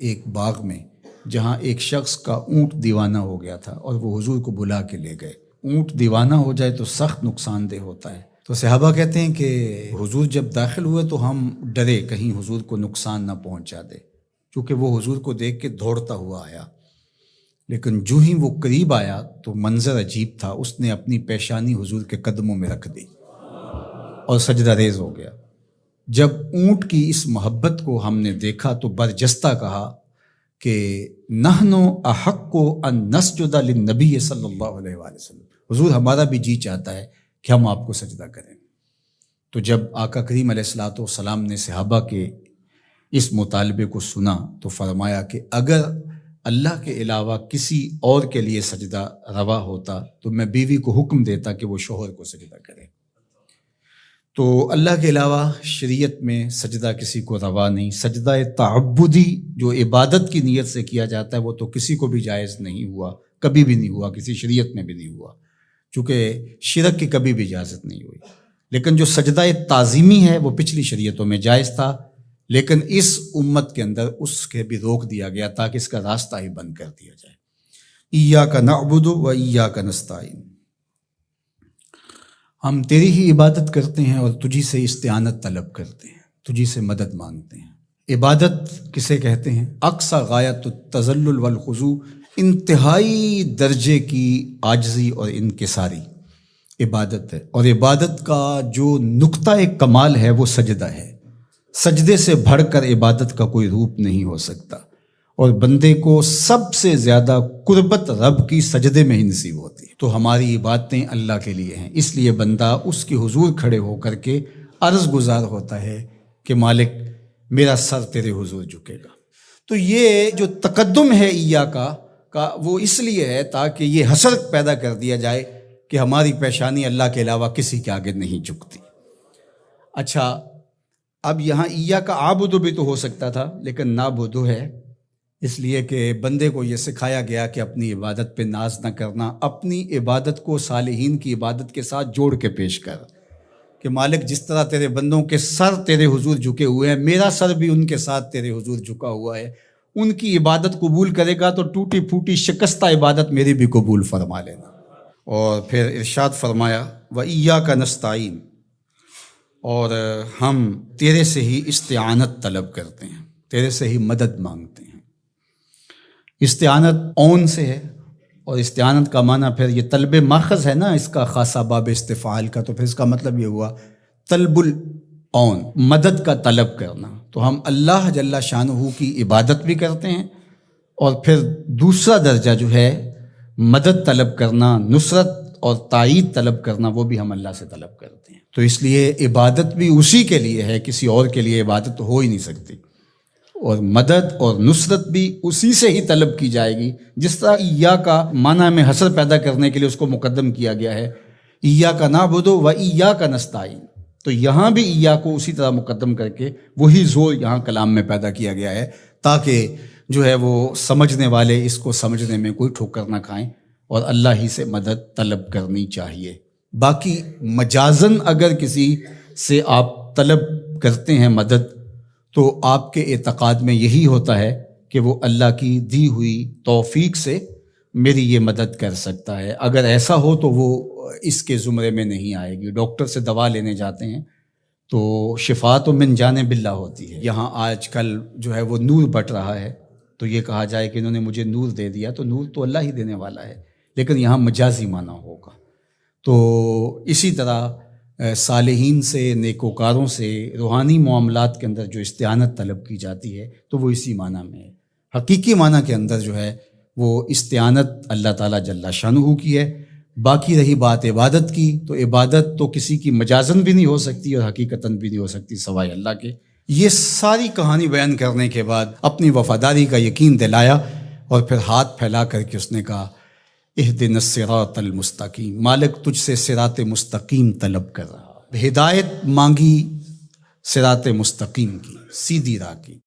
ایک باغ میں جہاں ایک شخص کا اونٹ دیوانہ ہو گیا تھا اور وہ حضور کو بلا کے لے گئے۔ اونٹ دیوانہ ہو جائے تو سخت نقصان دہ ہوتا ہے، تو صحابہ کہتے ہیں کہ حضور جب داخل ہوئے تو ہم ڈرے کہیں حضور کو نقصان نہ پہنچا دے، کیونکہ وہ حضور کو دیکھ کے دوڑتا ہوا آیا، لیکن جو ہی وہ قریب آیا تو منظر عجیب تھا، اس نے اپنی پیشانی حضور کے قدموں میں رکھ دی اور سجدہ ریز ہو گیا۔ جب اونٹ کی اس محبت کو ہم نے دیکھا تو برجستہ کہا کہ نحن احق ان نسجد للنبی صلی اللہ علیہ وآلہ وسلم، حضور ہمارا بھی جی چاہتا ہے کہ ہم آپ کو سجدہ کریں۔ تو جب آقا کریم علیہ الصلوۃ والسلام نے صحابہ کے اس مطالبے کو سنا تو فرمایا کہ اگر اللہ کے علاوہ کسی اور کے لیے سجدہ روا ہوتا تو میں بیوی کو حکم دیتا کہ وہ شوہر کو سجدہ کرے۔ تو اللہ کے علاوہ شریعت میں سجدہ کسی کو روا نہیں۔ سجدہ تعبدی جو عبادت کی نیت سے کیا جاتا ہے وہ تو کسی کو بھی جائز نہیں ہوا، کبھی بھی نہیں ہوا، کسی شریعت میں بھی نہیں ہوا، چونکہ شرک کی کبھی بھی اجازت نہیں ہوئی۔ لیکن جو سجدہ تعظیمی ہے وہ پچھلی شریعتوں میں جائز تھا، لیکن اس امت کے اندر اس کے بھی روک دیا گیا تاکہ اس کا راستہ ہی بند کر دیا جائے۔ ایاک نعبد و ایاک نستعین، ہم تیری ہی عبادت کرتے ہیں اور تجھی سے استعانت طلب کرتے ہیں، تجھی سے مدد مانگتے ہیں۔ عبادت کسے کہتے ہیں؟ اقصی غایت التذلل والخضوع، انتہائی درجے کی عاجزی اور انکساری عبادت ہے، اور عبادت کا جو نقطہ کمال ہے وہ سجدہ ہے۔ سجدے سے بڑھ کر عبادت کا کوئی روپ نہیں ہو سکتا، اور بندے کو سب سے زیادہ قربت رب کی سجدے میں ہی نصیب ہوتی ہے۔ تو ہماری عبادتیں اللہ کے لیے ہیں، اس لیے بندہ اس کے حضور کھڑے ہو کر کے عرض گزار ہوتا ہے کہ مالک میرا سر تیرے حضور جھکے گا۔ تو یہ جو تقدم ہے کا وہ اس لیے ہے تاکہ یہ حسر پیدا کر دیا جائے کہ ہماری پیشانی اللہ کے علاوہ کسی کے آگے نہیں جھکتی۔ اچھا، اب یہاں ایاک اعبد بھی تو ہو سکتا تھا، لیکن نعبد ہے، اس لیے کہ بندے کو یہ سکھایا گیا کہ اپنی عبادت پہ ناز نہ کرنا، اپنی عبادت کو صالحین کی عبادت کے ساتھ جوڑ کے پیش کر، کہ مالک جس طرح تیرے بندوں کے سر تیرے حضور جھکے ہوئے ہیں، میرا سر بھی ان کے ساتھ تیرے حضور جھکا ہوا ہے، ان کی عبادت قبول کرے گا تو ٹوٹی پھوٹی شکستہ عبادت میری بھی قبول فرما لینا۔ اور پھر ارشاد فرمایا وَإِيَّاكَ نَسْتَعِينُ، اور ہم تیرے سے ہی استعانت طلب کرتے ہیں، تیرے سے ہی مدد مانگتے ہیں۔ استعانت اون سے ہے، اور استعانت کا معنی پھر یہ طلب ماخذ ہے نا اس کا، خاصہ باب استفعال کا، تو پھر اس کا مطلب یہ ہوا طلب الاون، مدد کا طلب کرنا۔ تو ہم اللہ جل شانہ کی عبادت بھی کرتے ہیں، اور پھر دوسرا درجہ جو ہے مدد طلب کرنا، نصرت اور تائید طلب کرنا، وہ بھی ہم اللہ سے طلب کرتے ہیں۔ تو اس لیے عبادت بھی اسی کے لیے ہے، کسی اور کے لیے عبادت ہو ہی نہیں سکتی، اور مدد اور نصرت بھی اسی سے ہی طلب کی جائے گی۔ جس طرح ایاک کا معنی میں حسر پیدا کرنے کے لیے اس کو مقدم کیا گیا ہے، ایاک نعبد و ایاک نستعین، تو یہاں بھی ایاک کو اسی طرح مقدم کر کے وہی زور یہاں کلام میں پیدا کیا گیا ہے، تاکہ جو ہے وہ سمجھنے والے اس کو سمجھنے میں کوئی ٹھوکر نہ کھائیں، اور اللہ ہی سے مدد طلب کرنی چاہیے۔ باقی مجازن اگر کسی سے آپ طلب کرتے ہیں مدد، تو آپ کے اعتقاد میں یہی ہوتا ہے کہ وہ اللہ کی دی ہوئی توفیق سے میری یہ مدد کر سکتا ہے۔ اگر ایسا ہو تو وہ اس کے زمرے میں نہیں آئے گی۔ ڈاکٹر سے دوا لینے جاتے ہیں تو شفا تو من جانب اللہ ہوتی ہے۔ یہاں آج کل جو ہے وہ نور بٹ رہا ہے، تو یہ کہا جائے کہ انہوں نے مجھے نور دے دیا، تو نور تو اللہ ہی دینے والا ہے، لیکن یہاں مجازی معنی ہوگا۔ تو اسی طرح صالحین سے، نیکوکاروں سے روحانی معاملات کے اندر جو استعانت طلب کی جاتی ہے تو وہ اسی معنی میں ہے۔ حقیقی معنی کے اندر جو ہے وہ استعانت اللہ تعالیٰ جل شانہ کی ہے۔ باقی رہی بات عبادت کی، تو عبادت تو کسی کی مجازن بھی نہیں ہو سکتی اور حقیقتاً بھی نہیں ہو سکتی سوائے اللہ کے۔ یہ ساری کہانی بیان کرنے کے بعد اپنی وفاداری کا یقین دلایا، اور پھر ہاتھ پھیلا کر کے اس نے کہا اہدنا الصراط المستقیم، مالک تجھ سے صراط مستقیم طلب کر رہا، ہدایت مانگی صراط مستقیم کی، سیدھی راہ کی۔